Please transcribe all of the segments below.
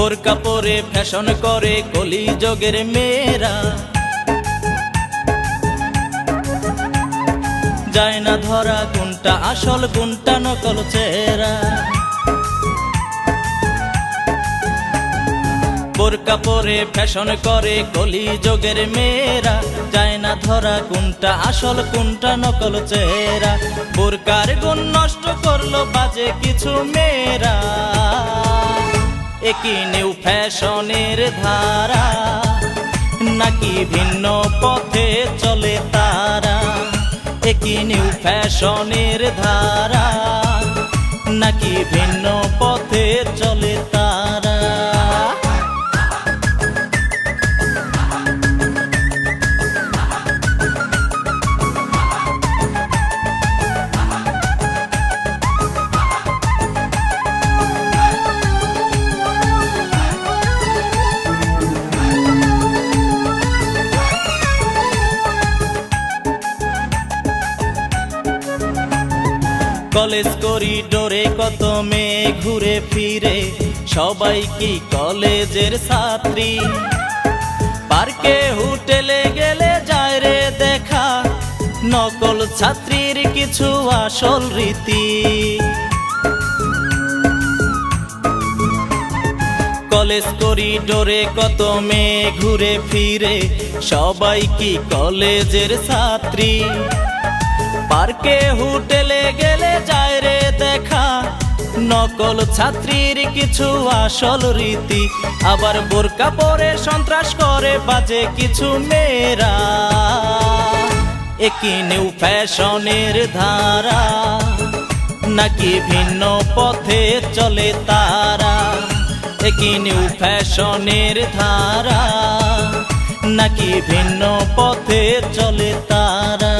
বোরকা পরে ফ্যাশন করে কলি যুগের মেয়েরা, যায় না ধরা কোনটা আসল কোনটা নকল চেহারা। বোরকা পরে ফ্যাশন করে কলি যুগের মেয়েরা, যায় না ধরা কোনটা আসল কোনটা নকল চেহারা। বোরকার গুণ নষ্ট করলো বাজে কিছু মেয়েরা, একই নিউ ফ্যাশনের ধারা, নাকি ভিন্ন পথে চলে তারা। একই নিউ ফ্যাশনের ধারা, নাকি ভিন্ন পথে চলে তারা। কলেজ করিডোরে কত মেয়ে ঘুরে ফিরে, সবাই কি কলেজের ছাত্রী? পার্কে হোটেলে গেলে যায় রে দেখা, নকল ছাত্রীর কিছু আসল রীতি। কলেজ করিডোরে কত মেয়ে ঘুরে ফিরে, সবাই কি কলেজের ছাত্রী? পার্কে হোটেলে গেলে যায় রে দেখা, নকল ছাত্রীর কিছু আসল রীতি। আবার বোরকা পরে সন্ত্রাস করে বাজে কিছু মেয়েরা, একই নিউ ফ্যাশনের ধারা, নাকি ভিন্ন পথে চলে তারা। একই নিউ ফ্যাশনের ধারা, নাকি ভিন্ন পথে চলে তারা।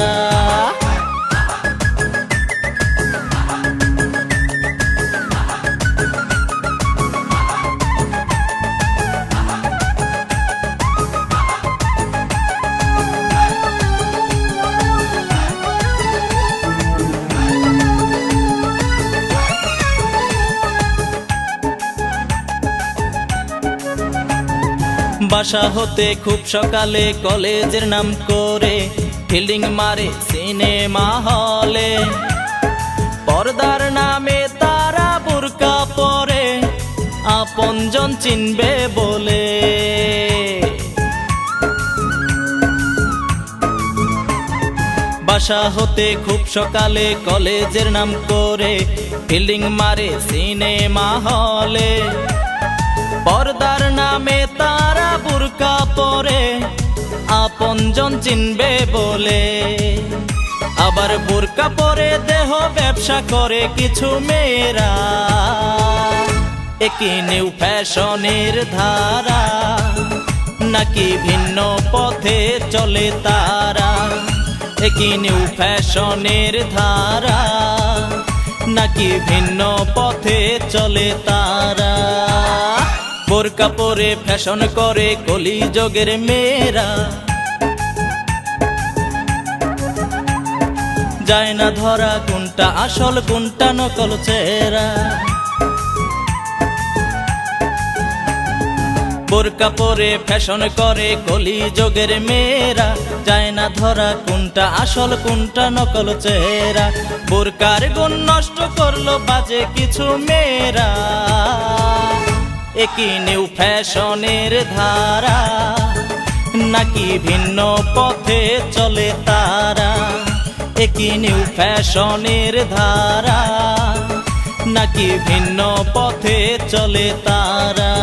বাসা হতে খুব সকালে কলেজের নাম করে, ফিল্ডিং মারে সিনেমা হলে। পর্দার নামে তারা বোরকা পরে, আপনজন চিনবে বলে। বাসা হতে খুব সকালে কলেজের নাম করে, ফিল্ডিং মারে সিনেমা হলে। পর্দার নামে তারা বোরকা পরে, আপনজন চিনবে বলে। আবার বোরকা পরে দেহ ব্যবসা করে কিছু মেয়েরা, একই নিউ ফ্যাশনের ধারা, নাকি ভিন্ন পথে চলে তারা। একই নিউ ফ্যাশনের ধারা, নাকি ভিন্ন পথে চলে তারা। বোরকা পরে ফ্যাশন করে কলি যুগের মেয়েরা, যায় না ধরা কোনটা আসল কোনটা নকল চেহারা। বোরকা পরে ফ্যাশন করে কলি যুগের মেয়েরা, যায় না ধরা কোনটা আসল কোনটা নকল চেহারা। বোরকার গুণ নষ্ট করলো বাজে কিছু মেয়েরা, একই নিউ ফ্যাশনের ধারা, নাকি ভিন্ন পথে চলে তারা। একই নিউ ফ্যাশনের ধারা, নাকি ভিন্ন পথে চলে তারা।